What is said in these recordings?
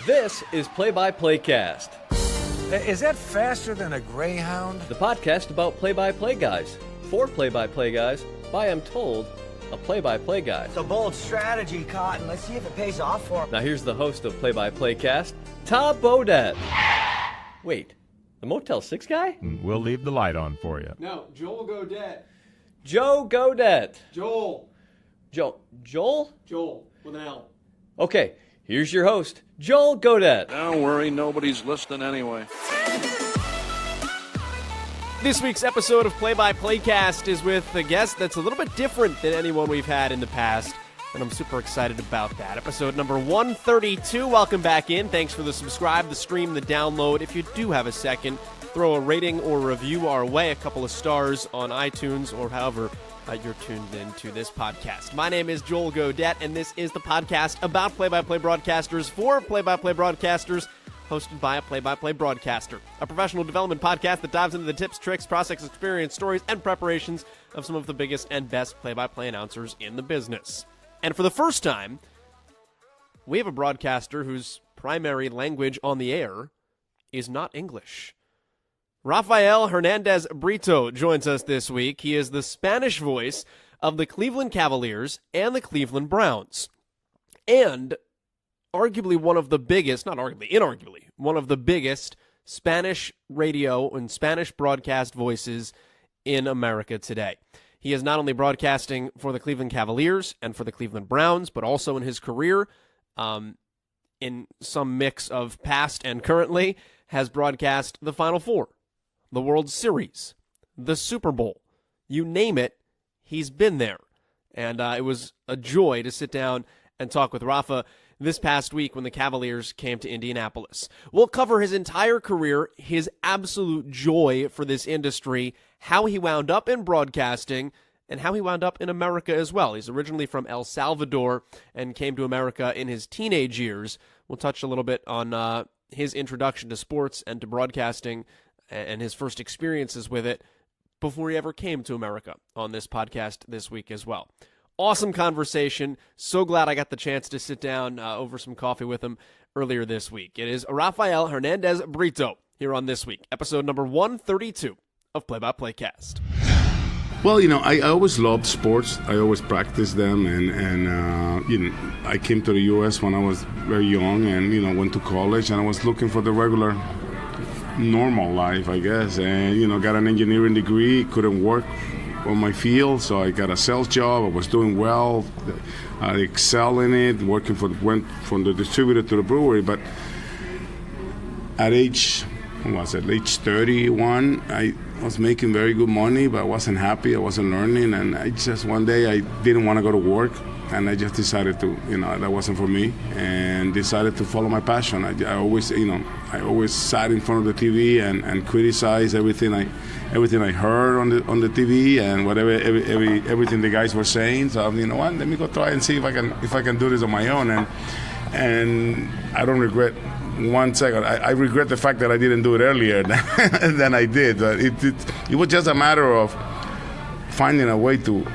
This is Play-by-Playcast. Is that faster than a Greyhound? The podcast about play-by-play guys. For play-by-play guys, by, I'm told, a play-by-play guy. It's a bold strategy, Cotton. Let's see if it pays off for him. Now here's the host of Play-by-Playcast, Tom Bodett. Wait, the Motel 6 guy? We'll leave the light on for you. No, Joel Godet. Joe Godet. Joel. Joel? Joel, with an L. Okay, here's your host, Joel Godet. Don't worry, nobody's listening anyway. This week's episode of Play-by-Playcast is with a guest that's a little bit different than anyone we've had in the past, and I'm super excited about that. Episode number 132. Welcome back in. Thanks for the subscribe, the stream, the download. If you do have a second, throw a rating or review our way, a couple of stars on iTunes or however you're tuned into this podcast. My name is Joel Godet, and this is the podcast about play-by-play broadcasters for play-by-play broadcasters, hosted by a play-by-play broadcaster, a professional development podcast that dives into the tips, tricks, process, experience, stories, and preparations of some of the biggest and best play-by-play announcers in the business. And for the first time, we have a broadcaster whose primary language on the air is not English. Rafael Hernandez Brito joins us this week. He is the Spanish voice of the Cleveland Cavaliers and the Cleveland Browns. And arguably one of the biggest, not arguably, inarguably, one of the biggest Spanish radio and Spanish broadcast voices in America today. He is not only broadcasting for the Cleveland Cavaliers and for the Cleveland Browns, but also in his career, in some mix of past and currently, has broadcast the Final Four, the World Series, the Super Bowl. You name it, he's been there. And it was a joy to sit down and talk with Rafa this past week when the Cavaliers came to Indianapolis. We'll cover his entire career, his absolute joy for this industry, how he wound up in broadcasting, and how he wound up in America as well. He's originally from El Salvador and came to America in his teenage years. We'll touch a little bit on his introduction to sports and to broadcasting and his first experiences with it before he ever came to America on this podcast this week as well. Awesome conversation. So glad I got the chance to sit down over some coffee with him earlier this week. It is Rafael Hernandez Brito here on This Week, episode number 132 of Play-by-Playcast. Well, I always loved sports. I always practiced them, and I came to the U.S. when I was very young, and went to college, and I was looking for the regular, normal life, I guess, and got an engineering degree. Couldn't work on my field, so I got a sales job. I was doing well. I excel in it. Went from the distributor to the brewery, but at age 31, I was making very good money, but I wasn't happy. I wasn't learning, and one day I didn't want to go to work, and I just decided to, that wasn't for me, and decided to follow my passion. I always sat in front of the TV and criticized everything I heard on the TV and everything the guys were saying. So let me go try and see if I can do this on my own, and I don't regret 1 second. I regret the fact that I didn't do it earlier than I did. It was just a matter of finding a way to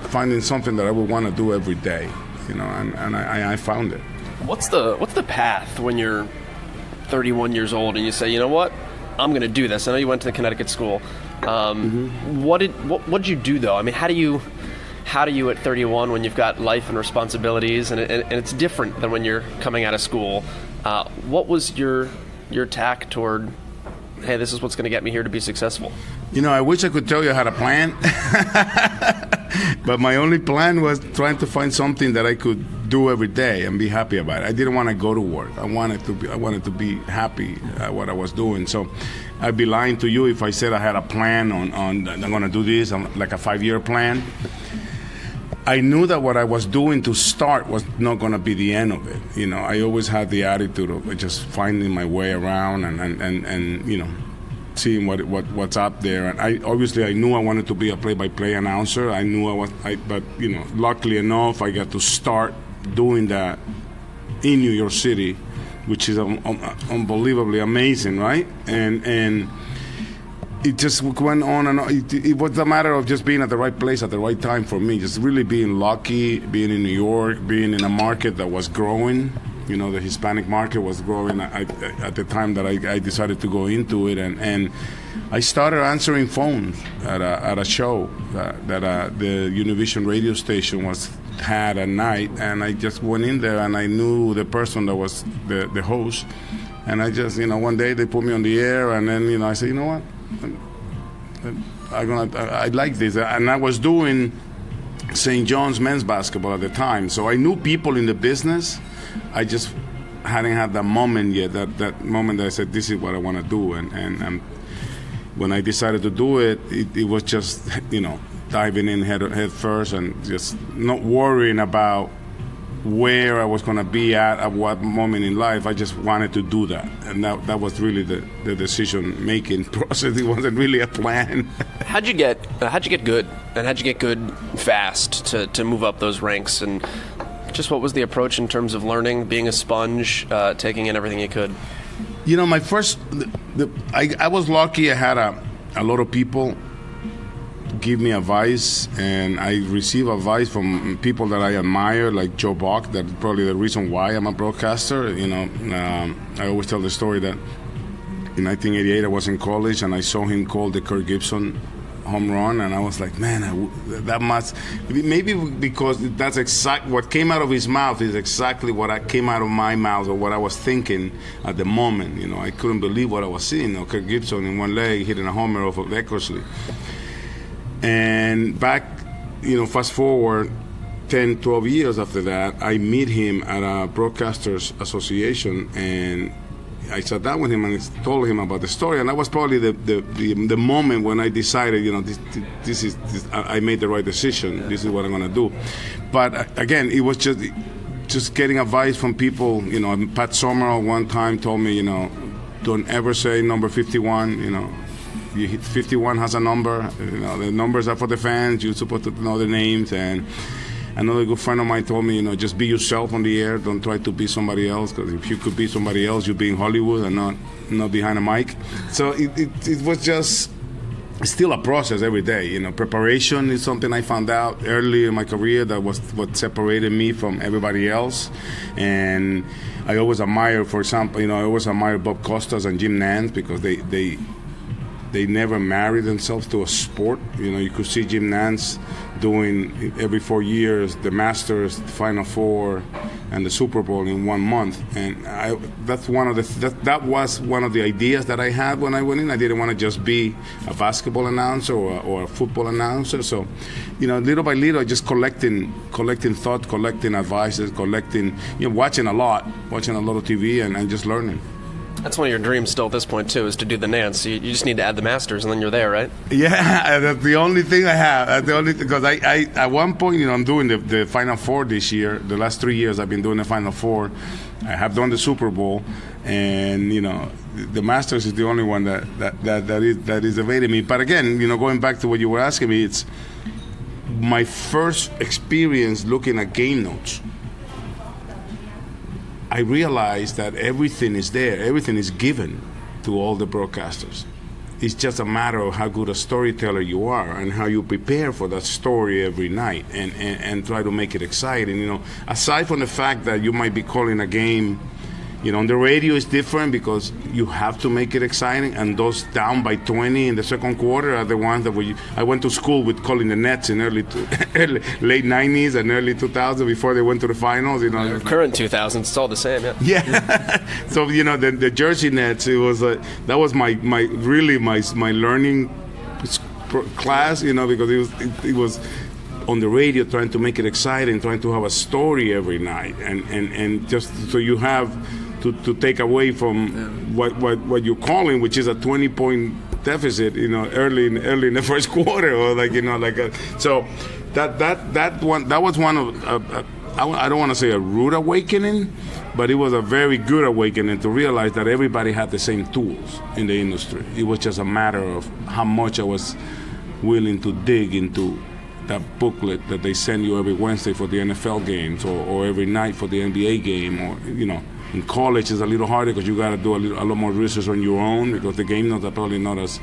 finding something that I would want to do every day, and I found it. What's the path when you're 31 years old and you say, you know what, I'm going to do this? I know you went to the Connecticut school. What did you do though? I mean, how do you at 31 when you've got life and responsibilities and it's different than when you're coming out of school? What was your tack toward, hey, this is what's going to get me here to be successful? I wish I could tell you I had a plan, but my only plan was trying to find something that I could do every day and be happy about it. I didn't want to go to work. I wanted to be happy at what I was doing. So I'd be lying to you if I said I had a plan on I'm going to do this, like a 5-year plan. I knew that what I was doing to start was not going to be the end of it. I always had the attitude of just finding my way around and seeing what's up there. And I knew I wanted to be a play-by-play announcer. I knew but luckily enough, I got to start doing that in New York City, which is unbelievably amazing, right? And it just went on and on. It was a matter of just being at the right place at the right time for me, just really being lucky, being in New York, being in a market that was growing, the Hispanic market was growing at the time that I decided to go into it, and I started answering phones at a show that the Univision radio station had at night, and I just went in there, and I knew the person that was the host, and I just, one day they put me on the air, and then, I said, you know what, I like this, and I was doing St. John's men's basketball at the time, so I knew people in the business. I just hadn't had that moment yet, that moment that I said, this is what I want to do, and when I decided to do it, it was just, diving in head first and just not worrying about where I was going to be at what moment in life. I just wanted to do that, and that was really the decision-making process. It wasn't really a plan. How'd you get good, and how'd you get good fast to move up those ranks, and just what was the approach in terms of learning, being a sponge, taking in everything you could? My first, I was lucky. I had a lot of people give me advice, and I receive advice from people that I admire, like Joe Buck. That's probably the reason why I'm a broadcaster. I always tell the story that in 1988 I was in college, and I saw him call the Kirk Gibson home run, and I was like, man, that must, maybe because that's exactly what came out of his mouth is exactly what came out of my mouth, or what I was thinking at the moment. I couldn't believe what I was seeing. Kirk Gibson in one leg hitting a homer off of Eckersley. And back, fast forward 10, 12 years after that, I meet him at a Broadcasters Association, and I sat down with him and told him about the story, and that was probably the moment when I decided, this I made the right decision. This is what I'm going to do. But again, it was just getting advice from people. Pat Summerall one time told me, don't ever say number 51. 51 has a number. The numbers are for the fans. You're supposed to know the names. And another good friend of mine told me, just be yourself on the air. Don't try to be somebody else, because if you could be somebody else, you'd be in Hollywood and not behind a mic. So it was just still a process every day. Preparation is something I found out early in my career that was what separated me from everybody else. And I always admire, for example, I always admire Bob Costas and Jim Nantz, because they never married themselves to a sport. You could see Jim Nantz doing every 4 years the Masters, the Final Four, and the Super Bowl in 1 month. And that was one of the ideas that I had when I went in. I didn't want to just be a basketball announcer or a football announcer. So, little by little, just collecting thought, collecting advices, watching a lot of TV and just learning. That's one of your dreams still at this point, too, is to do the Nance. You just need to add the Masters, and then you're there, right? Yeah, that's the only thing I have. That's the only because I at one point, I'm doing the Final Four this year. The last 3 years I've been doing the Final Four. I have done the Super Bowl, and, the Masters is the only one that is evading me. But again, going back to what you were asking me, it's my first experience looking at game notes. I realized that everything is there. Everything is given to all the broadcasters. It's just a matter of how good a storyteller you are and how you prepare for that story every night and try to make it exciting. Aside from the fact that you might be calling a game, on the radio it's different because you have to make it exciting, and those down by 20 in the second quarter are the ones that I went to school with calling the Nets in late 90s and early 2000s before they went to the finals. Current 2000s, it's all the same, yeah. Yeah. So the Jersey Nets, it was that was my learning class, because it was on the radio, trying to make it exciting, trying to have a story every night, and just so you have to take away from what you're calling, which is a 20-point deficit, early in the first quarter, or so that was one of I don't want to say a rude awakening, but it was a very good awakening to realize that everybody had the same tools in the industry. It was just a matter of how much I was willing to dig into that booklet that they send you every Wednesday for the NFL games, or every night for the NBA game, or in college it's a little harder because you got to do a lot more research on your own, because the game notes are probably not as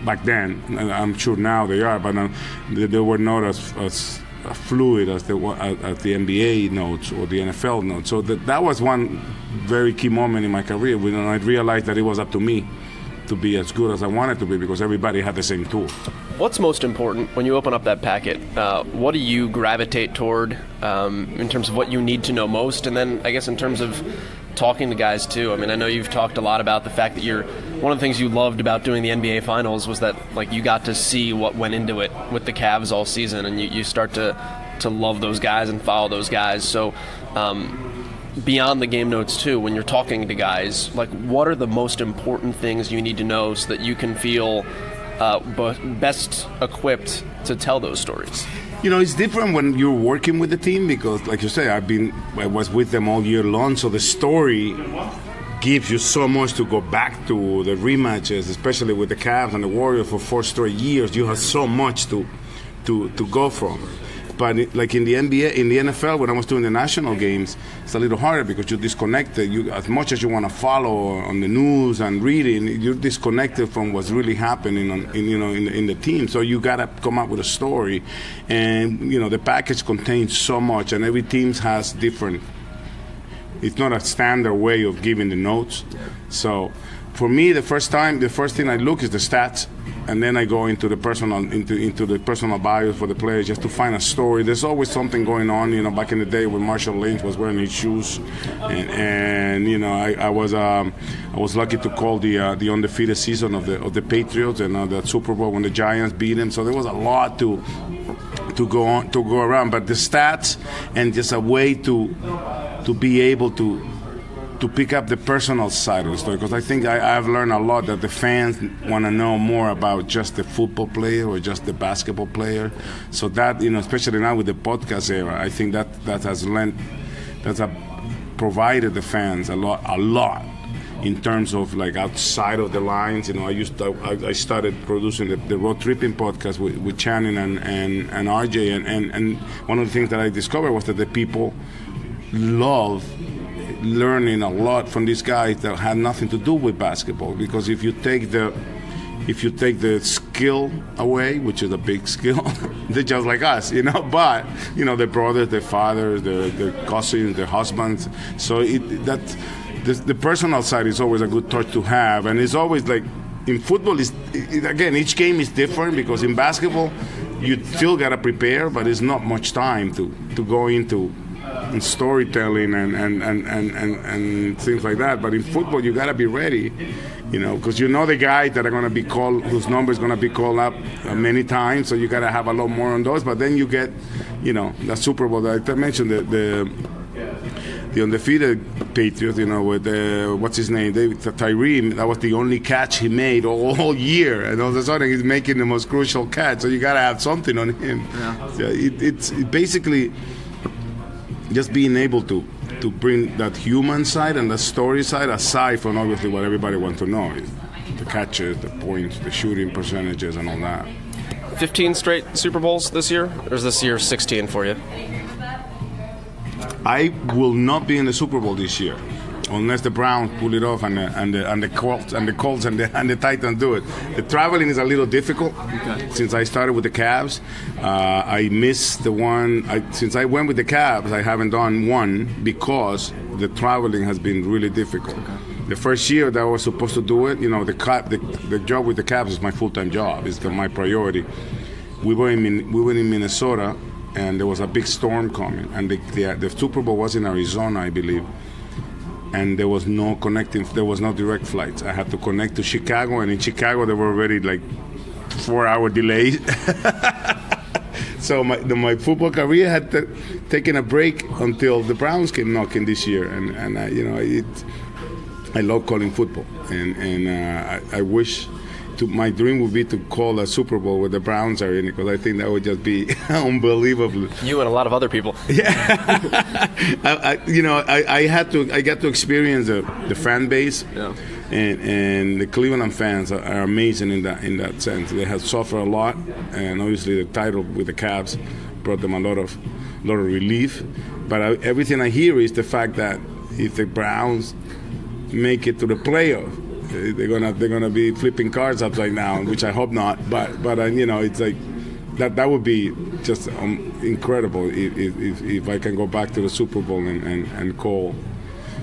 back then. I'm sure now they are, but they were not as fluid as the NBA notes or the NFL notes. So that was one very key moment in my career when I realized that it was up to me to be as good as I wanted to be because everybody had the same tool. What's most important when you open up that packet? What do you gravitate toward in terms of what you need to know most? And then I guess in terms of talking to guys too. I mean, I know you've talked a lot about the fact that one of the things you loved about doing the NBA Finals was that like you got to see what went into it with the Cavs all season, and you start to love those guys and follow those guys. So beyond the game notes too, when you're talking to guys, like what are the most important things you need to know so that you can feel best equipped to tell those stories? You know, it's different when you're working with the team because, like you say, I was with them all year long, so the story gives you so much to go back to. The rematches, especially with the Cavs and the Warriors for 4 straight years, you have so much to go from. But like in the NBA, in the NFL, when I was doing the national games, it's a little harder because you're disconnected. As much as you want to follow on the news and reading, you're disconnected from what's really happening in the team. So you gotta come up with a story, and the package contains so much, and every team has different. It's not a standard way of giving the notes. So for me, the first thing I look is the stats. And then I go into the personal bios for the players just to find a story. There's always something going on. Back in the day when Marshall Lynch was wearing his shoes, and I was lucky to call the undefeated season of the Patriots and the Super Bowl when the Giants beat them. So there was a lot to go around. But the stats and just a way to be able to pick up the personal side of the story, because I think I've learned a lot that the fans want to know more about just the football player or just the basketball player. So that, especially now with the podcast era, I think that has provided the fans a lot in terms of like outside of the lines. I started producing the road tripping podcast with Channing and RJ, and one of the things that I discovered was that the people love learning a lot from these guys that had nothing to do with basketball, because if you take the skill away, which is a big skill, they're just like us, but their brothers, their fathers, their cousins, their husbands. So the personal side is always a good touch to have, and it's always like in football again, each game is different, because in basketball you still gotta prepare, but it's not much time to go into and storytelling and things like that. But in football, you gotta be ready, because the guys that are gonna be called, whose number is gonna be called up many times. So you gotta have a lot more on those. But then you get, the Super Bowl that I mentioned, the undefeated Patriots, with what's his name, Tyree. That was the only catch he made all year, and all of a sudden he's making the most crucial catch. So you gotta have something on him. Yeah. So it's basically just being able to bring that human side and the story side, aside from obviously what everybody wants to know, is the catches, the points, the shooting percentages, and all that. 15 straight Super Bowls this year, or is this year 16 for you? I will not be in the Super Bowl this year, unless the Browns pull it off and the Colts and the Titans do it. The traveling is a little difficult. Okay. Since I started with the Cavs. I missed the one. Since I went with the Cavs, I haven't done one because the traveling has been really difficult. Okay. The first year that I was supposed to do it, the job with the Cavs is my full-time job. It's my priority. We were in Minnesota, and there was a big storm coming, and the Super Bowl was in Arizona, I believe. And there was no direct flights. I had to connect to Chicago, and in Chicago there were already like 4-hour delays. So my football career had taken a break until the Browns came knocking this year, and I love calling football, and I wish. My dream would be to call a Super Bowl with the Browns are in it, because I think that would just be unbelievable. You and a lot of other people. Yeah, I got to experience the fan base, yeah. And the Cleveland fans are amazing in that sense. They have suffered a lot, and obviously the title with the Cavs brought them a lot of relief. But everything I hear is the fact that if the Browns make it to the playoff, they're gonna be flipping cards upside down, which I hope not. But it's like that would be just incredible if I can go back to the Super Bowl and call.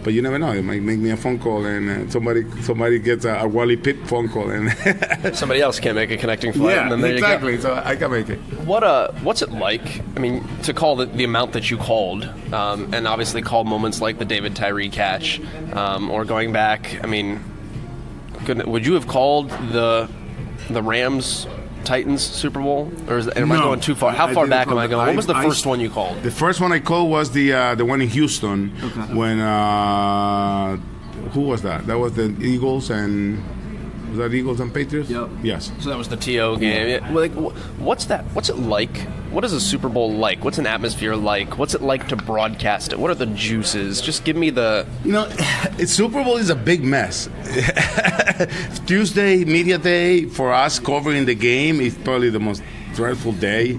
But you never know. It might make me a phone call, and somebody gets a Wally Pipp phone call, and somebody else can't make a connecting flight. yeah, and then there exactly. You go. So I can make it. What's it like? I mean, to call the amount that you called, and obviously call moments like the David Tyree catch, or going back. I mean, would you have called the Rams Titans Super Bowl, or am I going too far? How far back am I going? What was the first one you called? The first one I called was the one in Houston. Okay. When who was that? That was the Eagles and. Was that Eagles and Patriots? Yep. Yes. So that was the TO game. Yeah. Like, what's that? What's it like? What is a Super Bowl like? What's an atmosphere like? What's it like to broadcast it? What are the juices? Just give me the... Super Bowl is a big mess. Tuesday, media day, for us covering the game is probably the most dreadful day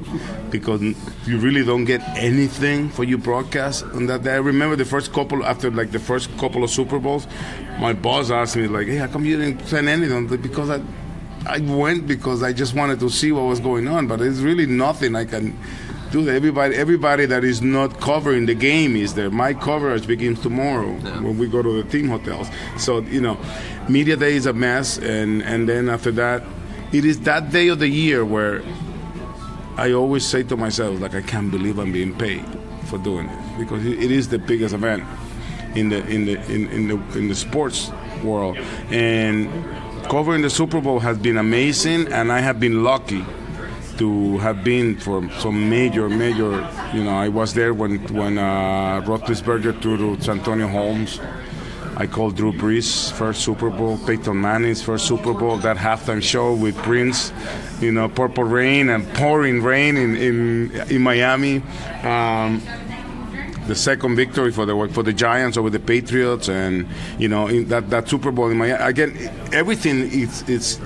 because you really don't get anything for your broadcast on that day. I remember the first couple of Super Bowls, my boss asked me, like, hey, how come you didn't send anything? Because I went because I just wanted to see what was going on, but there's really nothing I can do. Everybody that is not covering the game is there. My coverage begins tomorrow when we go to the team hotels. So, media day is a mess, and then after that, it is that day of the year where I always say to myself, like, I can't believe I'm being paid for doing it, because it is the biggest event in the sports world, and covering the Super Bowl has been amazing, and I have been lucky to have been for some major. I was there when Roethlisberger threw to Santonio Holmes. I called Drew Brees' first Super Bowl, Peyton Manning's first Super Bowl, that halftime show with Prince, Purple Rain and pouring rain in Miami. The second victory for the Giants over the Patriots, and in that Super Bowl in Miami. Again, everything is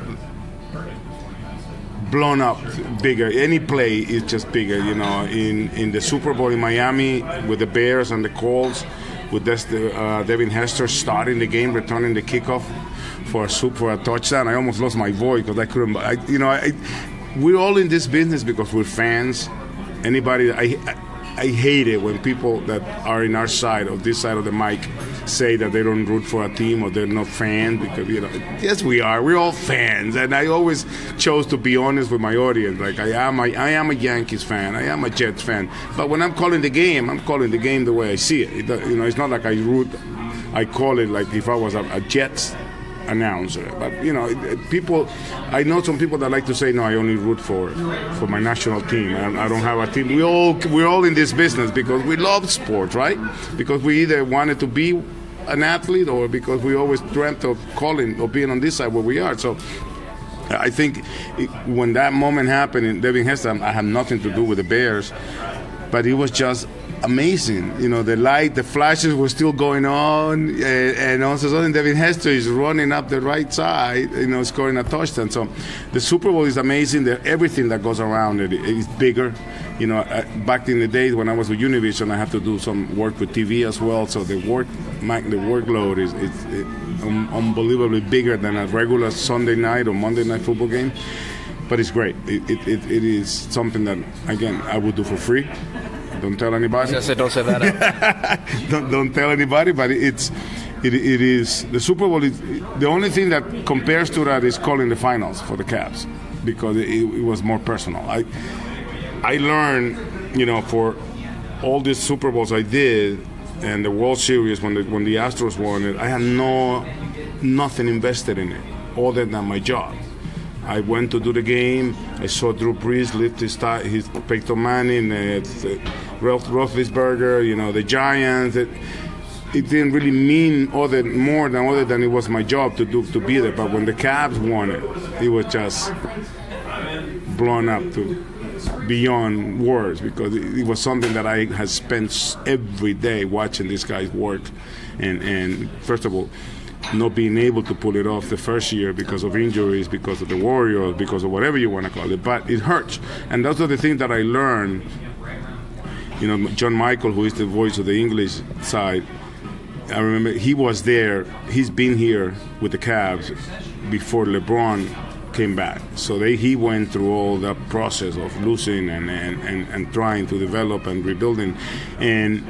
blown up bigger. Any play is just bigger. In the Super Bowl in Miami with the Bears and the Colts, with Devin Hester starting the game, returning the kickoff for a touchdown. I almost lost my voice because I couldn't. We're all in this business because we're fans. I hate it when people that are in our side, or this side of the mic, say that they don't root for a team or they're not fans, because yes, we are. We're all fans, and I always chose to be honest with my audience. Like, I am a Yankees fan, I am a Jets fan, but when I'm calling the game the way I see it. It's not like I call it like if I was a Jets announcer. But people, I know some people that like to say, no, I only root for my national team. I don't have a team. We're all in this business because we love sports, right? Because we either wanted to be an athlete, or because we always dreamt of calling or being on this side where we are. So I think when that moment happened in Devin Hester, I had nothing to do with the Bears, but it was just amazing. The flashes were still going on, and all of a sudden Devin Hester is running up the right side, scoring a touchdown. So the Super Bowl is amazing. Everything that goes around it is bigger. Back in the days when I was with Univision, I had to do some work with TV as well. So the workload is unbelievably bigger than a regular Sunday night or Monday night football game. But it's great. It is something that, again, I would do for free. Don't tell anybody. Don't say that out. don't tell anybody. But it is the Super Bowl. The only thing that compares to that is calling the finals for the Cavs, because it was more personal. I learned, for all these Super Bowls I did, and the World Series when the Astros won it, I had nothing invested in it other than my job. I went to do the game. I saw Drew Brees lift his Peyton Manning, Roethlisberger, the Giants. It didn't really mean more than it was my job to be there. But when the Cavs won it, it was just blown up to beyond words, because it was something that I had spent every day watching these guys work, and first of all, not being able to pull it off the first year because of injuries, because of the Warriors, because of whatever you want to call it. But it hurts. And those are the things that I learned. John Michael, who is the voice of the English side, I remember he was there. He's been here with the Cavs before LeBron came back. So he went through all that process of losing and trying to develop and rebuilding. And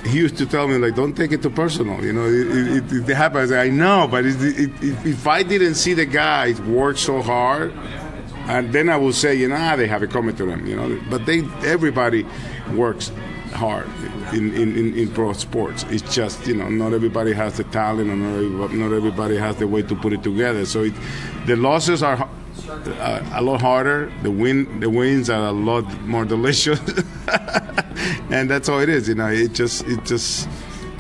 he used to tell me, like, don't take it too personal. It happens. I know, but if I didn't see the guys work so hard, and then I will say, they have it coming to them. But everybody works hard in pro sports. It's just, not everybody has the talent, and not everybody has the way to put it together. So the losses are a lot harder. The wins are a lot more delicious. And that's how it is,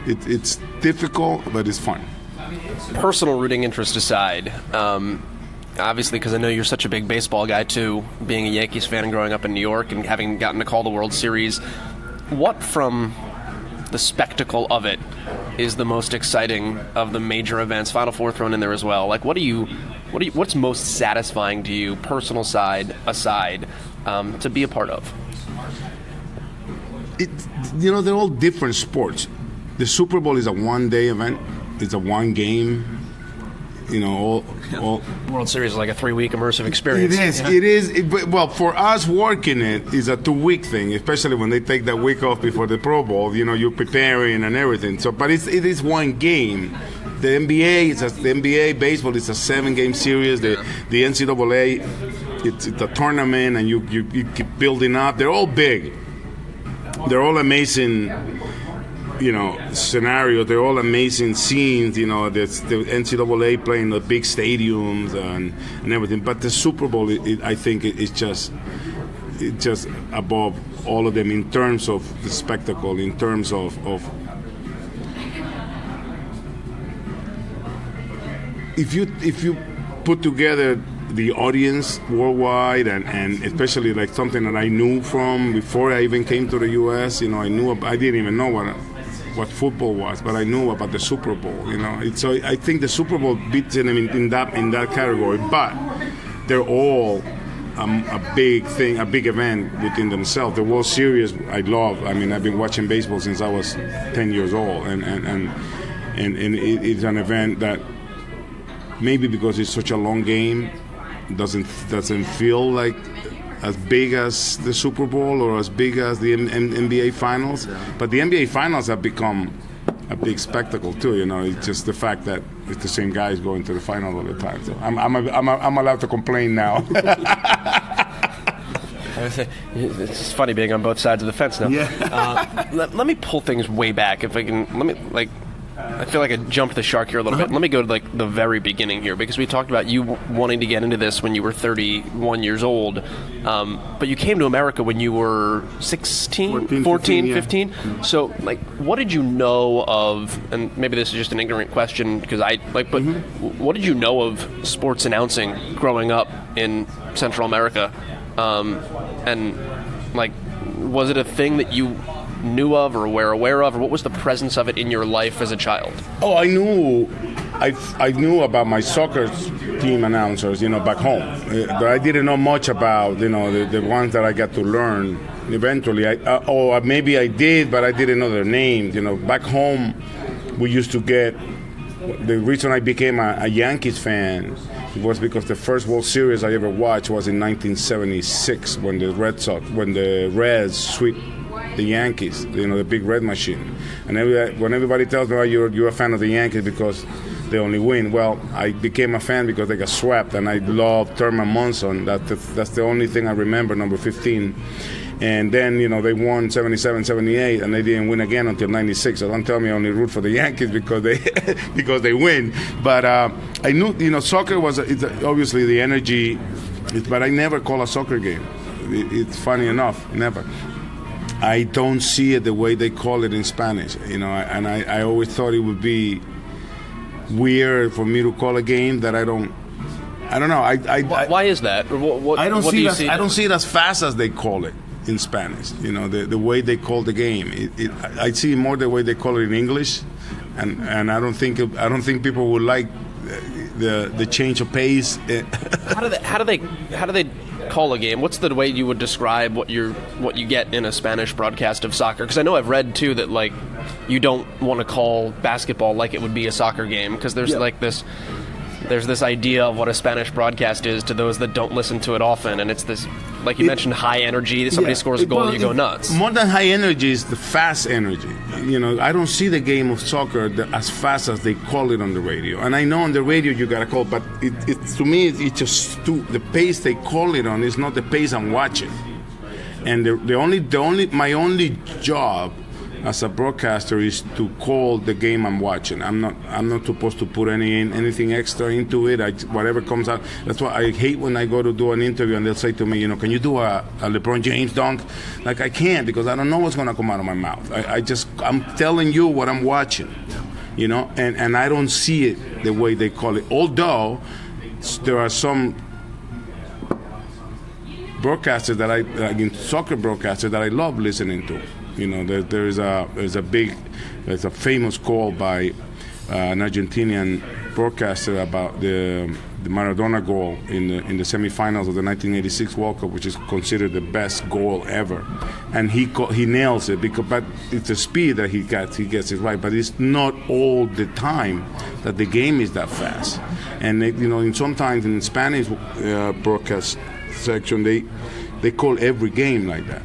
it's difficult, but it's fun. Personal rooting interest aside, obviously, because I know you're such a big baseball guy too, being a Yankees fan and growing up in New York and having gotten to call the World Series, what from the spectacle of it is the most exciting of the major events? Final Four thrown in there as well. Like, what's most satisfying to you, personal side aside, to be a part of? They're all different sports. The Super Bowl is a one-day event. It's a one game. All World Series is like a 3-week immersive experience. It is. Well, for us working it's a 2-week thing, especially when they take that week off before the Pro Bowl. You're preparing and everything. So, but it is one game. The NBA baseball is a 7-game series. The NCAA, it's a tournament, and you keep building up. They're all big. They're all amazing, scenarios. They're all amazing scenes. The NCAA playing the big stadiums and everything. But the Super Bowl, I think, it's just above all of them in terms of the spectacle, in terms of if you put together the audience worldwide, and especially like something that I knew from before I even came to the U.S. I didn't even know what football was, but I knew about the Super Bowl. So I think the Super Bowl beats them in that category. But they're all a big thing, a big event within themselves. The World Series I love. I mean, I've been watching baseball since I was 10 years old, and it's an event that maybe because it's such a long game, doesn't feel like as big as the Super Bowl or as big as the NBA Finals. But the NBA Finals have become a big spectacle too. It's just the fact that it's the same guys going to the final all the time. So I'm allowed to complain now. It's funny being on both sides of the fence now. Yeah. Let me pull things way back if I can. I feel like I jumped the shark here a little bit. Let me go to the very beginning here, because we talked about you wanting to get into this when you were 31 years old, but you came to America when you were 16, 14, 15. Yeah. So, what did you know of? And maybe this is just an ignorant question, because but what did you know of sports announcing growing up in Central America? And was it a thing that you knew of or were aware of, or what was the presence of it in your life as a child? Oh, I knew about my soccer team announcers, back home. But I didn't know much about, the ones that I got to learn eventually. Maybe I did, but I didn't know their names. Back home, we used to get. The reason I became a Yankees fan was because the first World Series I ever watched was in 1976 when the Reds swept the Yankees, the big red machine. And when everybody tells me, you're a fan of the Yankees because they only win, well, I became a fan because they got swept, and I love Thurman Munson. That's the only thing I remember, number 15. And then, they won 77, 78, and they didn't win again until 96. So don't tell me I only root for the Yankees because they win. But I knew, soccer it's obviously the energy, but I never call a soccer game. It's funny enough, never. I don't see it the way they call it in Spanish, and I always thought it would be weird for me to call a game that I don't know. Why is that? I don't see it as fast as they call it in Spanish. The way they call the game. I see more the way they call it in English, and I don't think people would like the change of pace. How do they call a game? What's the way you would describe what you get in a Spanish broadcast of soccer? Because I know I've read too that you don't want to call basketball like it would be a soccer game, because there's this there's this idea of what a Spanish broadcast is to those that don't listen to it often, and it's this, like you mentioned, high energy. Somebody scores a goal, you go nuts. More than high energy is the fast energy. I don't see the game of soccer as fast as they call it on the radio. And I know on the radio you gotta call, but to me it's just the pace they call it on is not the pace I'm watching. And my only job as a broadcaster is to call the game I'm watching. I'm not supposed to put anything extra into it. Whatever comes out. That's why I hate when I go to do an interview and they'll say to me, can you do a LeBron James dunk? Like, I can't, because I don't know what's going to come out of my mouth. I'm telling you what I'm watching, and I don't see it the way they call it. Although there are some broadcasters soccer broadcasters that I love listening to. There's a famous call by an Argentinian broadcaster about the Maradona goal in the semifinals of the 1986 World Cup, which is considered the best goal ever, and he nails it but it's the speed that he gets it right. But it's not all the time that the game is that fast, and sometimes in Spanish broadcast section they call every game like that.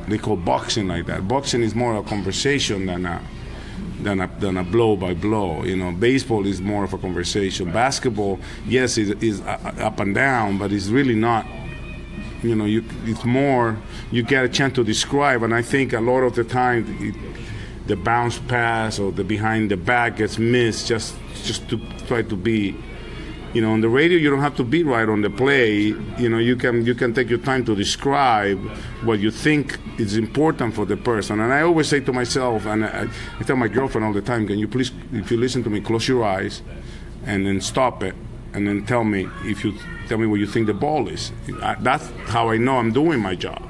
They call boxing like that. Boxing is more a conversation than a blow by blow. Baseball is more of a conversation. Basketball, yes, is up and down, but it's really not. It's more. You get a chance to describe, and I think a lot of the time the bounce pass or the behind the back gets missed just to try to be. On the radio, you don't have to be right on the play. You can take your time to describe what you think is important for the person. And I always say to myself, and I tell my girlfriend all the time, can you please, if you listen to me, close your eyes and then stop it, and then tell me what you think the ball is. That's how I know I'm doing my job.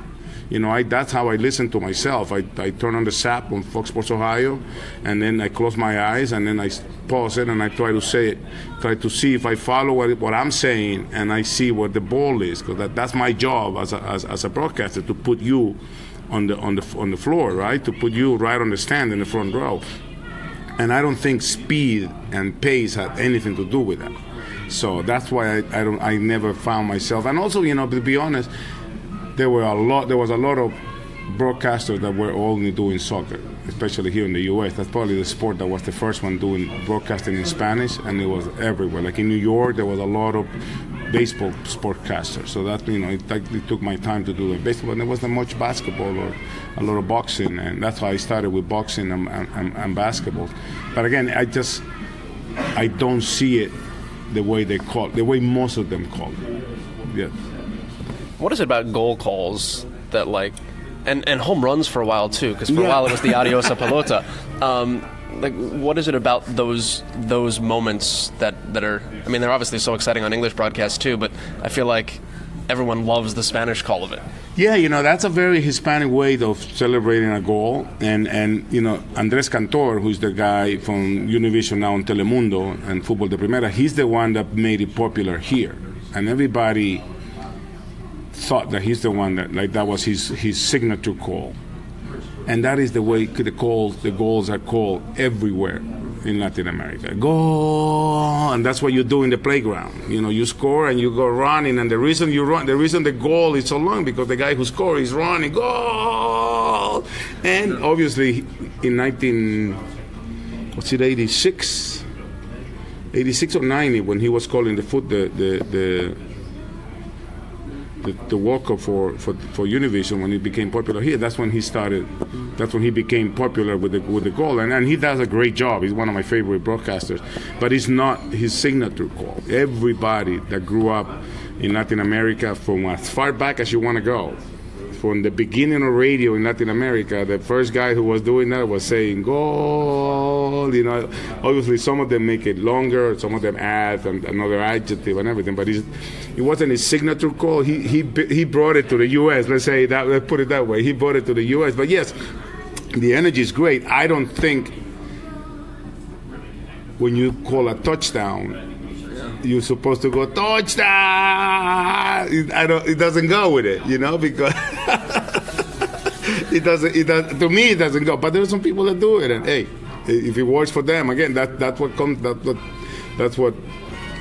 That's how I listen to myself. I turn on the SAP on Fox Sports Ohio, and then I close my eyes, and then I pause it, and I try to say it, try to see if I follow what I'm saying, and I see what the ball is, because that's my job as a broadcaster, to put you on the floor, right? To put you right on the stand in the front row. And I don't think speed and pace had anything to do with that. So that's why I never found myself. And also, to be honest, there was a lot of broadcasters that were only doing soccer, especially here in the U.S. That's probably the sport that was the first one doing broadcasting in Spanish, and it was everywhere. Like in New York, there was a lot of baseball sportcasters. So that it took my time to do baseball, and there wasn't much basketball or a lot of boxing, and that's how I started with boxing and basketball. But again, I don't see it the way they call, the way most of them call it. Yeah. What is it about goal calls that and home runs for a while too? Because for a while it was the adios a pelota. What is it about those moments that are? I mean, they're obviously so exciting on English broadcasts too, but I feel like everyone loves the Spanish call of it. Yeah, that's a very Hispanic way of celebrating a goal. And Andrés Cantor, who's the guy from Univision now on Telemundo and Fútbol de Primera, he's the one that made it popular here, and everybody thought that he's the one that was his signature call, and that is the way the goals are called everywhere in Latin America. Goal, and that's what you do in the playground. You score and you go running, and the reason the goal is so long because the guy who scored is running goal. And obviously in 86 or 90 when he was calling the World Cup for Univision, when he became popular here, that's when he became popular with the goal, and he does a great job. He's one of my favorite broadcasters, but it's not his signature call. Everybody that grew up in Latin America, from as far back as you want to go, from the beginning of radio in Latin America, the first guy who was doing that was saying goal. Obviously some of them make it longer, some of them add another adjective and everything, but it wasn't his signature call. He brought it to the U.S. Let's put it that way. He brought it to the U.S. But yes, the energy is great. I don't think when you call a touchdown, you're supposed to go touchdown. It doesn't go with it, because it doesn't. To me, it doesn't go. But there are some people that do it, and hey, if it works for them, again, that's what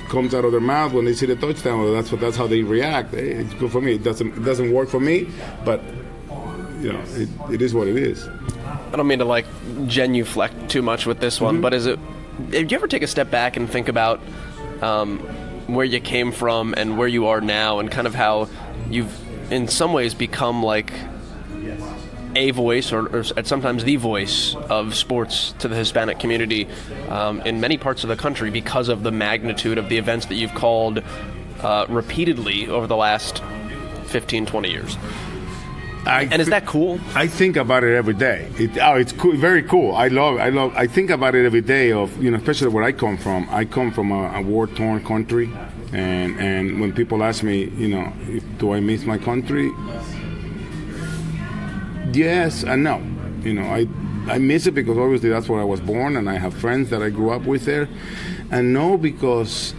comes out of their mouth when they see the touchdown. Well, that's how they react. Hey, it's good for me. It doesn't work for me, but it is what it is. I don't mean to genuflect too much with this one, but did you ever take a step back and think about where you came from and where you are now, and kind of how you've in some ways become like a voice or sometimes the voice of sports to the Hispanic community in many parts of the country because of the magnitude of the events that you've called repeatedly over the last 15, 20 years? And is that cool? I think about it every day. It's cool, very cool. I think about it every day of, especially where I come from. I come from a war-torn country. And when people ask me, do I miss my country? Yes and no. I miss it because obviously that's where I was born and I have friends that I grew up with there. And no, because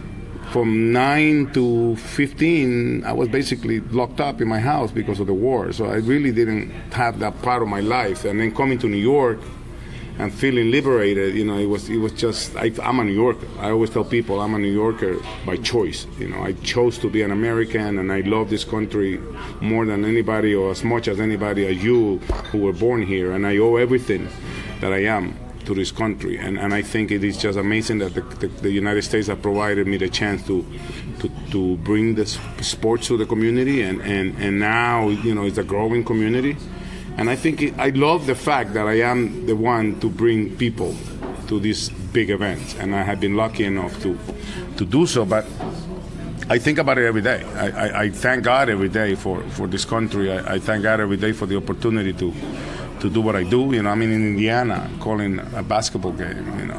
from 9 to 15, I was basically locked up in my house because of the war. So I really didn't have that part of my life. And then coming to New York and feeling liberated, it was just, I'm a New Yorker. I always tell people I'm a New Yorker by choice. I chose to be an American, and I love this country more than anybody or as much as anybody as you who were born here. And I owe everything that I am to this country, and I think it is just amazing that the United States have provided me the chance to bring the sports to the community, and now it's a growing community, and I think I love the fact that I am the one to bring people to these big events, and I have been lucky enough to do so. But I think about it every day. I thank God every day for this country. I thank God every day for the opportunity to do what I do. I'm in Indiana calling a basketball game.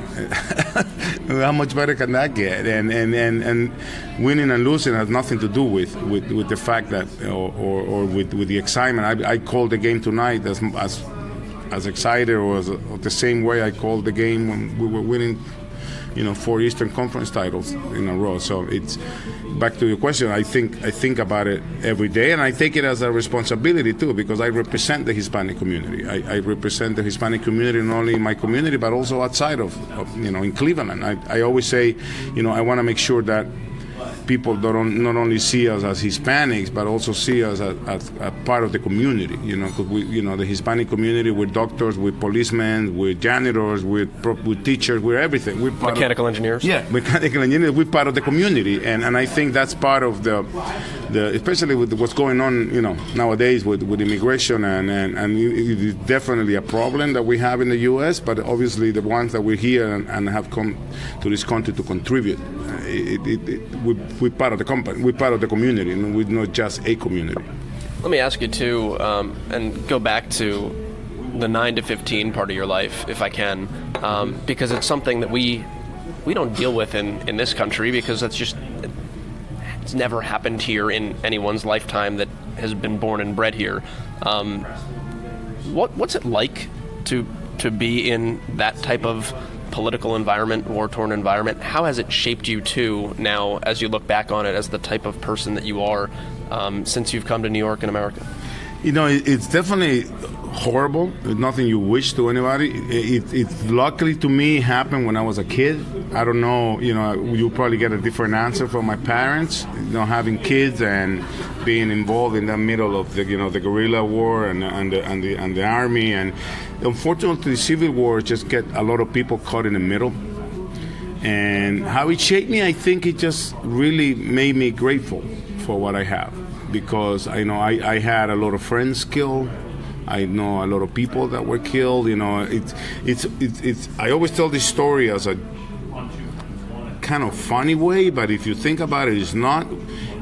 How much better can that get? And winning and losing has nothing to do with the fact that or with the excitement. I called the game tonight as excited or the same way I called the game when we were winning 4 Eastern Conference titles in a row. So it's back to your question. I think about it every day, and I take it as a responsibility too, because I represent the Hispanic community. I represent the Hispanic community not only in my community but also outside of in Cleveland. I always say, I want to make sure that people not only see us as Hispanics, but also see us as a part of the community. Because the Hispanic community, we're doctors, we're policemen, we're janitors, we're teachers, we're everything. We're mechanical engineers. Yeah, mechanical engineers. We're part of the community, and I think that's part of the especially with what's going on, nowadays with immigration, and it is definitely a problem that we have in the U.S. But obviously, the ones that we're here and have come to this country to contribute, we're part of the company, we're part of the community, and we're not just a community. Let me ask you too, and go back to the 9 to 15 part of your life, if I can, because it's something that we don't deal with in this country, because it's never happened here in anyone's lifetime that has been born and bred here. What's it like to be in that type of political environment, war-torn environment? How has it shaped you too now as you look back on it as the type of person that you are since you've come to New York and America? It's definitely horrible. It's nothing you wish to anybody. It luckily to me happened when I was a kid. I don't know, you'll probably get a different answer from my parents, having kids and being involved in the middle of the guerrilla war and the army. And unfortunately, the Civil War just get a lot of people caught in the middle. And how it shaped me, I think it just really made me grateful for what I have, because I had a lot of friends killed. I know a lot of people that were killed. It's I always tell this story as a kind of funny way, but if you think about it, it's not.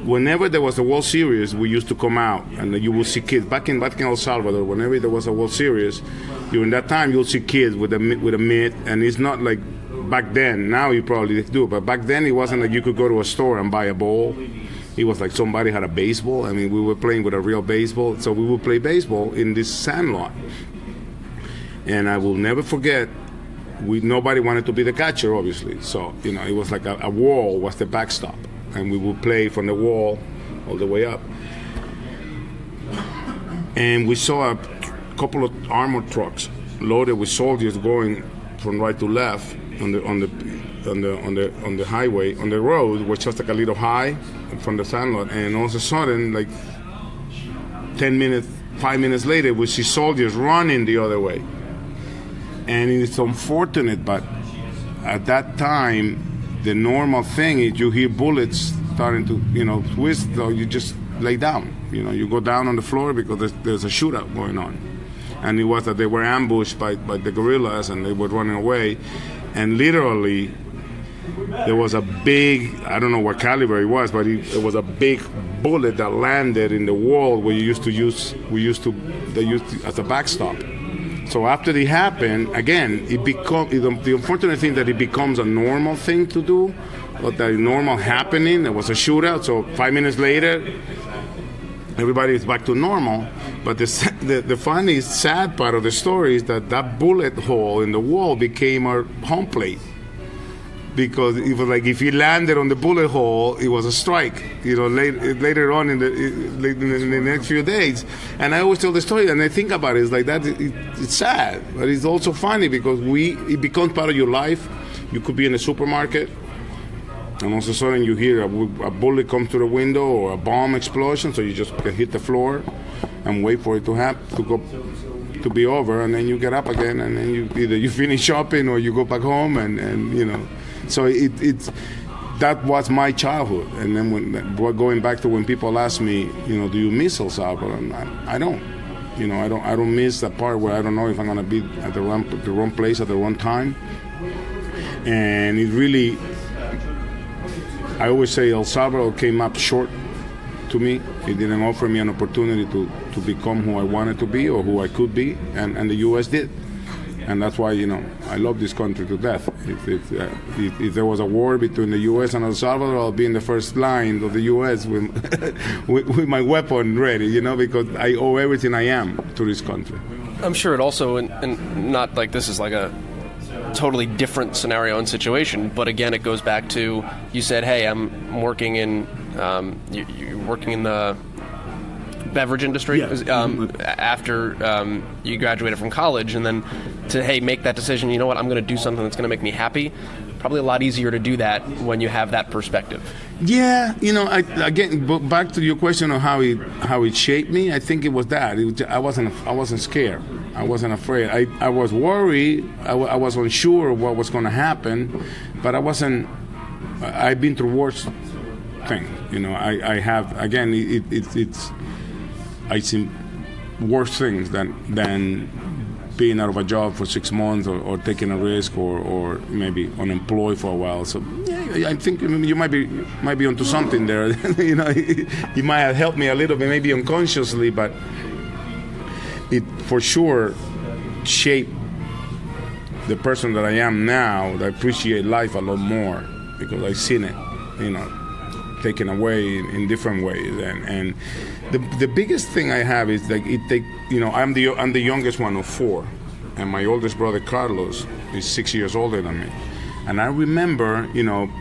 Whenever there was a World Series, we used to come out, and you will see kids back in El Salvador. Whenever there was a World Series, during that time you'll see kids with a mitt, and it's not like back then. Now you probably do, but back then it wasn't like you could go to a store and buy a ball. It was like somebody had a baseball. I mean, we were playing with a real baseball, so we would play baseball in this sand lot. And I will never forget, nobody wanted to be the catcher, obviously. So, it was like a wall was the backstop. And we would play from the wall all the way up. And we saw a couple of armored trucks loaded with soldiers going from right to left on on the highway, on the road, was just like a little high from the sandlot, and all of a sudden, like 5 minutes later, we see soldiers running the other way. And it's unfortunate, but at that time, the normal thing is you hear bullets starting to, twist, so you just lay down. You go down on the floor because there's a shootout going on. And it was that they were ambushed by the guerrillas and they were running away. And literally, there was a big, I don't know what caliber it was, but it was a big bullet that landed in the wall where they used as a backstop. So after it happened, again, the unfortunate thing that it becomes a normal thing to do, but that normal happening, there was a shootout, so 5 minutes later, everybody is back to normal. But the funny, sad part of the story is that bullet hole in the wall became our home plate. Because it was like if he landed on the bullet hole, it was a strike. Later on in the next few days, and I always tell the story, and I think about it. It's like that. It's sad, but it's also funny because it becomes part of your life. You could be in a supermarket, and all of a sudden you hear a bullet come through the window or a bomb explosion, so you just can hit the floor and wait for it to be over, and then you get up again, and then you finish shopping or you go back home, and. So that was my childhood. And then going back to when people ask me, do you miss El Salvador? I don't. I don't miss that part where I don't know if I'm going to be at the wrong place at the wrong time. And it really, I always say El Salvador came up short to me. It didn't offer me an opportunity to become who I wanted to be or who I could be, and the U.S. did. And that's why, I love this country to death. If there was a war between the U.S. and El Salvador, I'll be in the first line of the U.S. with my weapon ready, because I owe everything I am to this country. I'm sure it also, and not like this is like a totally different scenario and situation, but again, it goes back to, you said, hey, I'm working in, you're working in the beverage industry after you graduated from college, and then to make that decision, you know what, I'm going to do something that's going to make me happy. Probably a lot easier to do that when you have that perspective. Yeah, again, back to your question on how it shaped me. I think it was that. I wasn't scared. I wasn't afraid. I was worried. I was unsure of what was going to happen, but I wasn't. I've been through worse things. I have. Again, I've seen worse things than being out of a job for 6 months or taking a risk or maybe unemployed for a while. So yeah, I think you might be onto something there. It might have helped me a little bit, maybe unconsciously, but it for sure shaped the person that I am now. That I appreciate life a lot more because I've seen it, taken away in different ways. And the biggest thing I have is like I'm the youngest one of 4, and my oldest brother Carlos is 6 years older than me. And I remember,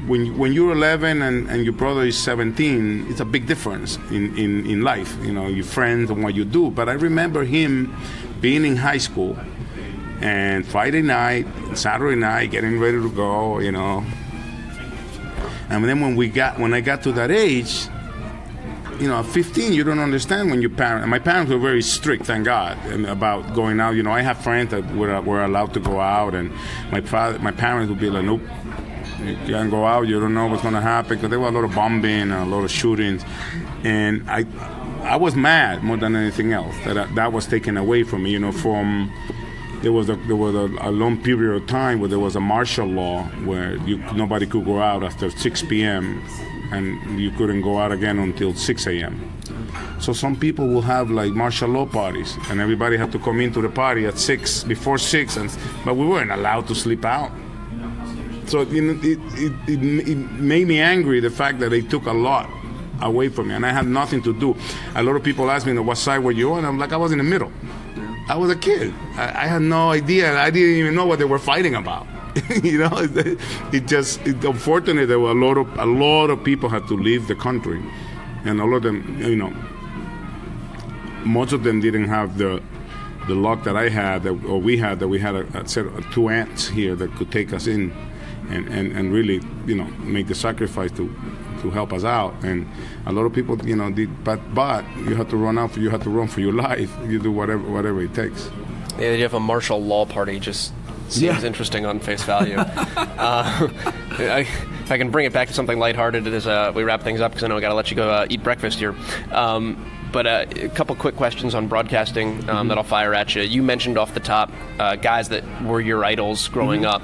when you're 11 and your brother is 17, it's a big difference in life, your friends and what you do. But I remember him being in high school and Friday night, Saturday night, getting ready to go, And then when I got to that age, at 15, you don't understand when your parents. My parents were very strict, thank God, about going out. I have friends that were allowed to go out, and my parents would be like, nope, you can't go out. You don't know what's going to happen, because there were a lot of bombing and a lot of shootings, and I was mad more than anything else that was taken away from me. There was a long period of time where there was a martial law where nobody could go out after 6 p.m. and you couldn't go out again until 6 a.m. So some people will have like martial law parties, and everybody had to come into the party at 6, before 6, but we weren't allowed to sleep out. So it made me angry, the fact that they took a lot away from me, and I had nothing to do. A lot of people ask me, what side were you on? I'm like, I was in the middle. I was a kid. I had no idea. I didn't even know what they were fighting about. Unfortunately, there were a lot of people had to leave the country, and a lot of them, most of them didn't have the luck that I had, or we had a set of 2 aunts here that could take us in and really, make the sacrifice to help us out. And a lot of people, did, but you have to run out. You have to run for your life. You do whatever it takes. Yeah, you have a martial law party. Just seems interesting on face value. If I can bring it back to something lighthearted as we wrap things up, because I know I got to let you go eat breakfast here. But a couple quick questions on broadcasting that I'll fire at you. You mentioned off the top guys that were your idols growing up.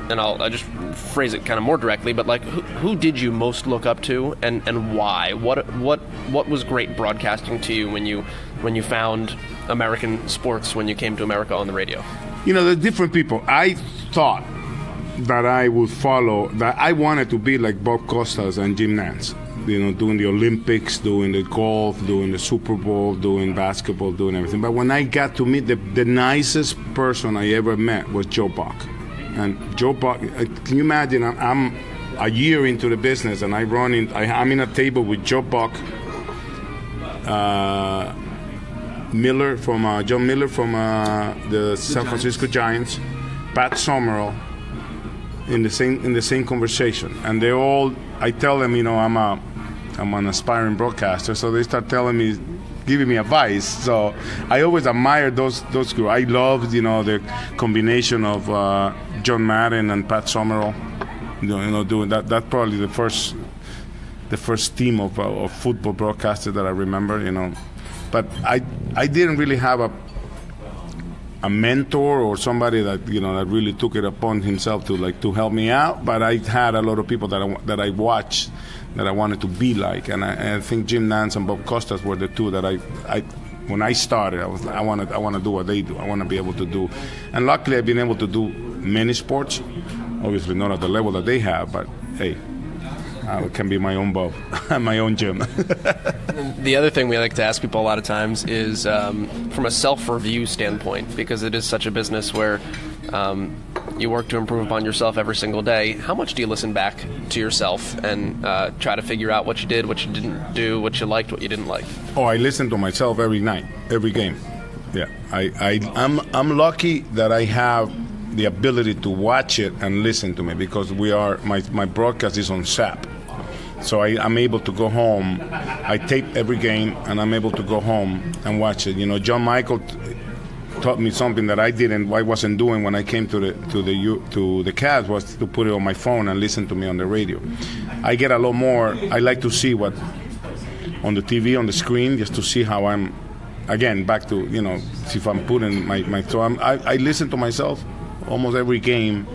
And I'll just phrase it kind of more directly, but like, who did you most look up to, and why? What was great broadcasting to you when you found American sports, when you came to America on the radio? The different people. I thought that I would follow, that I wanted to be like Bob Costas and Jim Nantz, doing the Olympics, doing the golf, doing the Super Bowl, doing basketball, doing everything. But when I got to meet the nicest person I ever met was Joe Buck. And Joe Buck, can you imagine, I'm a year into the business and I'm in a table with Joe Buck, John Miller from the San Francisco Giants, Pat Summerall, in the same conversation. And they all, I tell them, I'm an aspiring broadcaster, so they start telling me, giving me advice. So I always admired those groups. I loved, the combination of John Madden and Pat Summerall, doing that. That's probably the first team of football broadcasters that I remember, But I didn't really have a mentor or somebody that that really took it upon himself to help me out. But I had a lot of people that I watched that I wanted to be like, and I think Jim Nantz and Bob Costas were the two that I when I started, I want to do what they do. I want to be able to do, and luckily I've been able to do many sports. Obviously not at the level that they have, but hey, I can be my own Bob, my own Jim. The other thing we like to ask people a lot of times is from a self-review standpoint, because it is such a business where you work to improve upon yourself every single day. How much do you listen back to yourself and try to figure out what you did, what you didn't do, what you liked, what you didn't like? Oh, I listen to myself every night, every game. Yeah, I'm lucky that I have the ability to watch it and listen to me, because my broadcast is on SAP. So I'm able to go home. I tape every game, and I'm able to go home and watch it. John Michael taught me something that I wasn't doing when I came to the Cavs, was to put it on my phone and listen to me on the radio. I get a lot more. I like to see what on the TV, on the screen, just to see how I'm. Again, back to see if I'm putting my. So I listen to myself almost every game,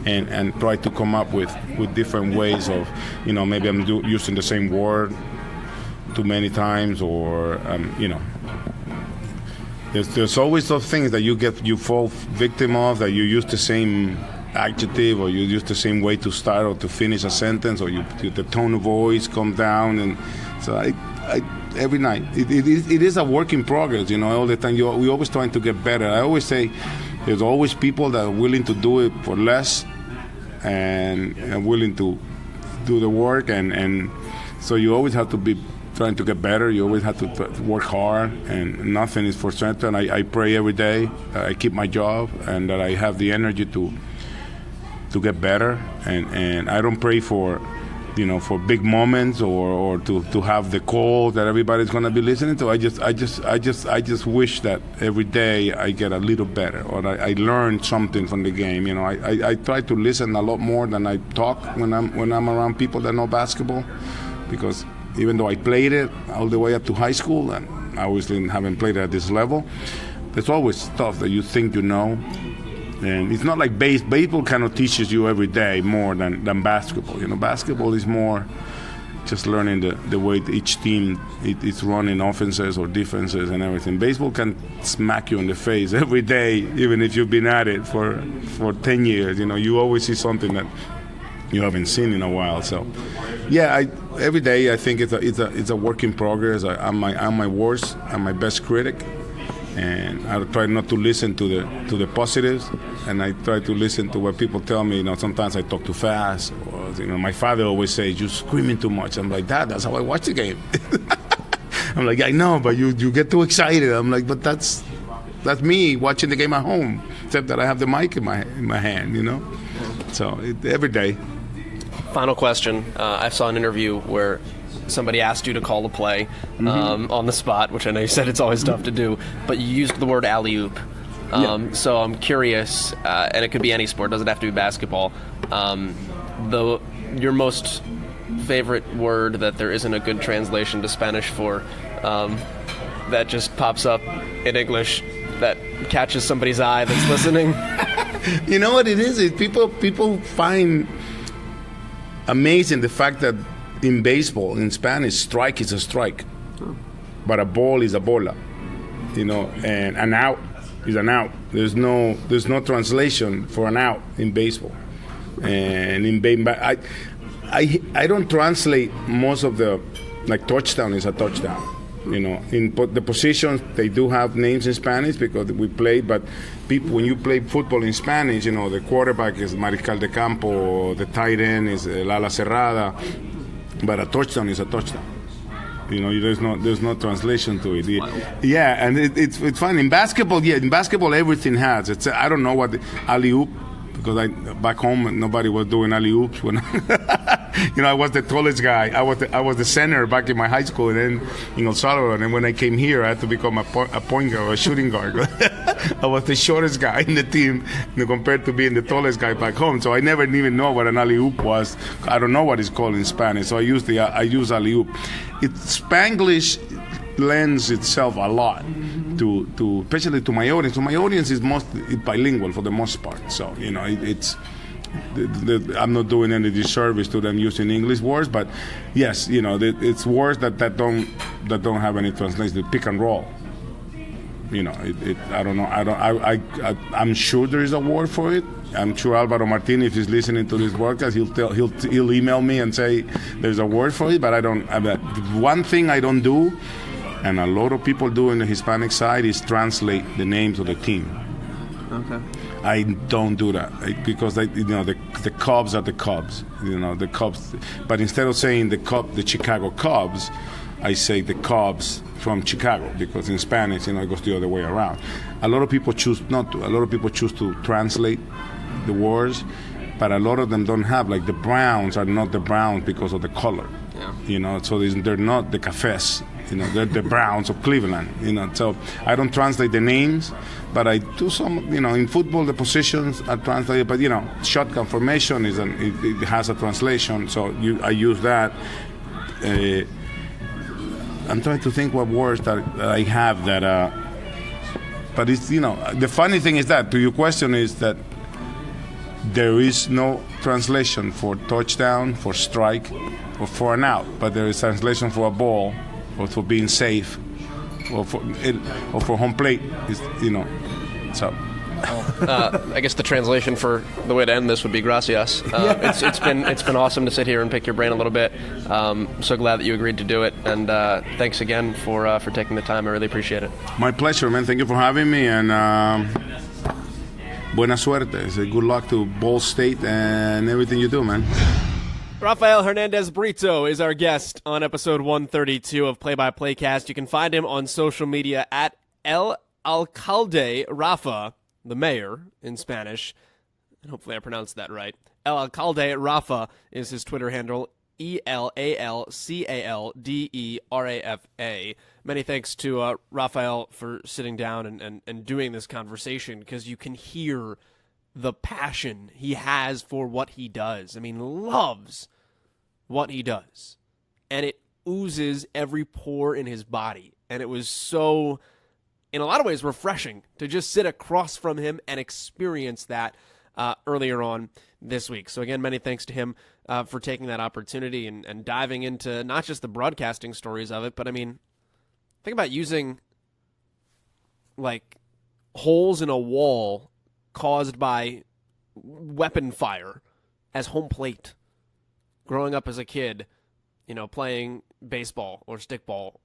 and try to come up with different ways of, maybe I'm using the same word too many times, or there's always those things that you fall victim of, that you use the same adjective, or you use the same way to start or to finish a sentence, or the tone of voice come down, and so I every night it is a work in progress, all the time. We're always trying to get better. I always say, there's always people that are willing to do it for less and willing to do the work, and so you always have to be trying to get better. You always have to work hard, and nothing is for certain. I pray every day that I keep my job and that I have the energy to get better, and I don't pray for for big moments or to have the call that everybody's going to be listening to. I just wish that every day I get a little better, or I learn something from the game. I try to listen a lot more than I talk when I'm around people that know basketball, because even though I played it all the way up to high school, and I obviously haven't played it at this level, there's always stuff that you think you know. And it's not like baseball kind of teaches you every day more than basketball. Basketball is more just learning the way each team is running offenses or defenses and everything. Baseball can smack you in the face every day, even if you've been at it for 10 years. You always see something that you haven't seen in a while. So, yeah, every day I think it's a work in progress. I'm my worst. I'm my best critic. And I try not to listen to the positives, and I try to listen to what people tell me. Sometimes I talk too fast, or my father always says, "You're screaming too much." I'm like, "Dad, that's how I watch the game." I'm like, "I know, but you get too excited." I'm like, "But that's me watching the game at home, except that I have the mic in my hand." So every day. Final question. I saw an interview where somebody asked you to call the play on the spot, which I know you said it's always tough to do, but you used the word alley-oop. So I'm curious, and it could be any sport, doesn't have to be basketball, your most favorite word that there isn't a good translation to Spanish for, that just pops up in English, that catches somebody's eye that's listening? You know what it is? People find amazing the fact that in baseball, in Spanish, strike is a strike, but a ball is a bola, and an out is an out. There's no translation for an out in baseball, and in baseball, I don't translate most of the, like, touchdown is a touchdown. In the positions, they do have names in Spanish because we play, but when you play football in Spanish, the quarterback is Mariscal de Campo, the tight end is el ala cerrada, but a touchdown is a touchdown. There's no translation to it. Yeah, and it's fun. In basketball, everything has. I don't know what alley-oop, because back home nobody was doing alley-oops when I was the tallest guy. I was the center back in my high school, and then in El Salvador. And then when I came here, I had to become a point guard or a shooting guard. I was the shortest guy in the team, compared to being the tallest guy back home. So I never even know what an alley-oop was. I don't know what it's called in Spanish. So I use alley-oop. Spanglish lends itself a lot to especially to my audience. So my audience is mostly bilingual for the most part. So I'm not doing any disservice to them using English words, but yes, it's words that don't have any translation. Pick and roll. I don't know. I'm sure there is a word for it. I'm sure Alvaro Martin, if he's listening to this broadcast, he'll email me and say there's a word for it. But I don't. One thing I don't do, and a lot of people do in the Hispanic side, is translate the names of the team. Okay. I don't do that because the Cubs are the Cubs. The Cubs. But instead of saying the Chicago Cubs, I say the Cubs from Chicago, because in Spanish, it goes the other way around. A lot of people choose not to. A lot of people choose to translate the words, but a lot of them don't have. Like the Browns are not the Browns because of the color. Yeah. So they're not the Cafés. They're the Browns of Cleveland. So I don't translate the names, but I do some. In football, the positions are translated. But shotgun formation it has a translation, so I use that. I'm trying to think what words that I have that. But it's the funny thing is that, to your question, is that there is no translation for touchdown, for strike, or for an out, but there is translation for a ball, or for being safe, or for home plate. So. I guess the translation for the way to end this would be gracias. It's been awesome to sit here and pick your brain a little bit. I'm so glad that you agreed to do it, and thanks again for taking the time. I really appreciate it. My pleasure, man. Thank you for having me, and buena suerte. So good luck to Ball State and everything you do, man. Rafael Hernandez Brito is our guest on episode 132 of Play-by-Playcast. You can find him on social media at El Alcalde Rafa, the mayor in Spanish, and hopefully I pronounced that right. El Alcalde Rafa is his Twitter handle, ELALCALDERAFA. Many thanks to Rafael for sitting down and doing this conversation, because you can hear the passion he has for what he does. I mean, loves what he does. And it oozes every pore in his body. And it was so, in a lot of ways, refreshing to just sit across from him and experience that earlier on this week. So again, many thanks to him for taking that opportunity and diving into not just the broadcasting stories of it, but I mean, think about using like holes in a wall caused by weapon fire as home plate. Growing up as a kid, playing baseball or stickball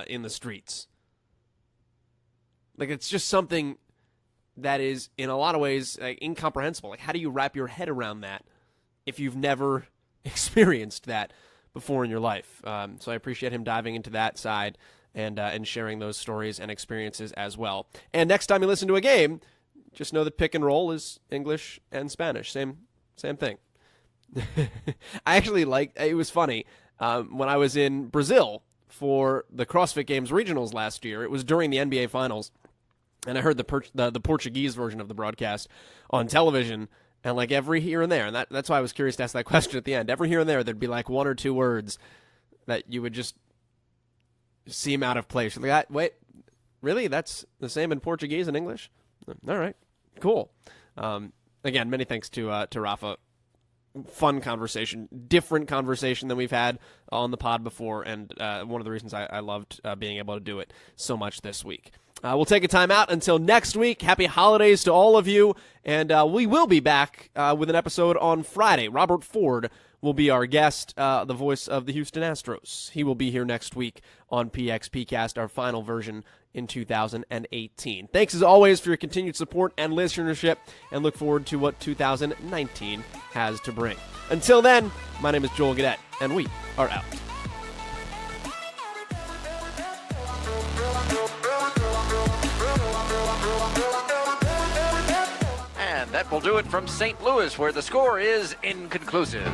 in the streets. Like, it's just something that is, in a lot of ways, incomprehensible. Like, how do you wrap your head around that if you've never experienced that before in your life? So I appreciate him diving into that side and sharing those stories and experiences as well. And next time you listen to a game, just know that pick and roll is English and Spanish. Same Same thing. I actually it was funny. When I was in Brazil for the CrossFit Games regionals last year, it was during the NBA Finals, and I heard the Portuguese version of the broadcast on television, and like every here and there, and that's why I was curious to ask that question at the end. Every here and there, there'd be like one or two words that you would just seem out of place. Like, wait, really? That's the same in Portuguese and English? All right, cool. Again, many thanks to Rafa. Fun conversation, different conversation than we've had on the pod before, and one of the reasons I loved being able to do it so much this week. We'll take a time out until next week. Happy holidays to all of you, and we will be back with an episode on Friday. Robert Ford will be our guest, the voice of the Houston Astros. He will be here next week on PXPcast, our final version in 2018. Thanks as always for your continued support and listenership, and look forward to what 2019 has to bring. Until then, my name is Joel Gadet, and we are out. And that will do it from St. Louis, where the score is inconclusive.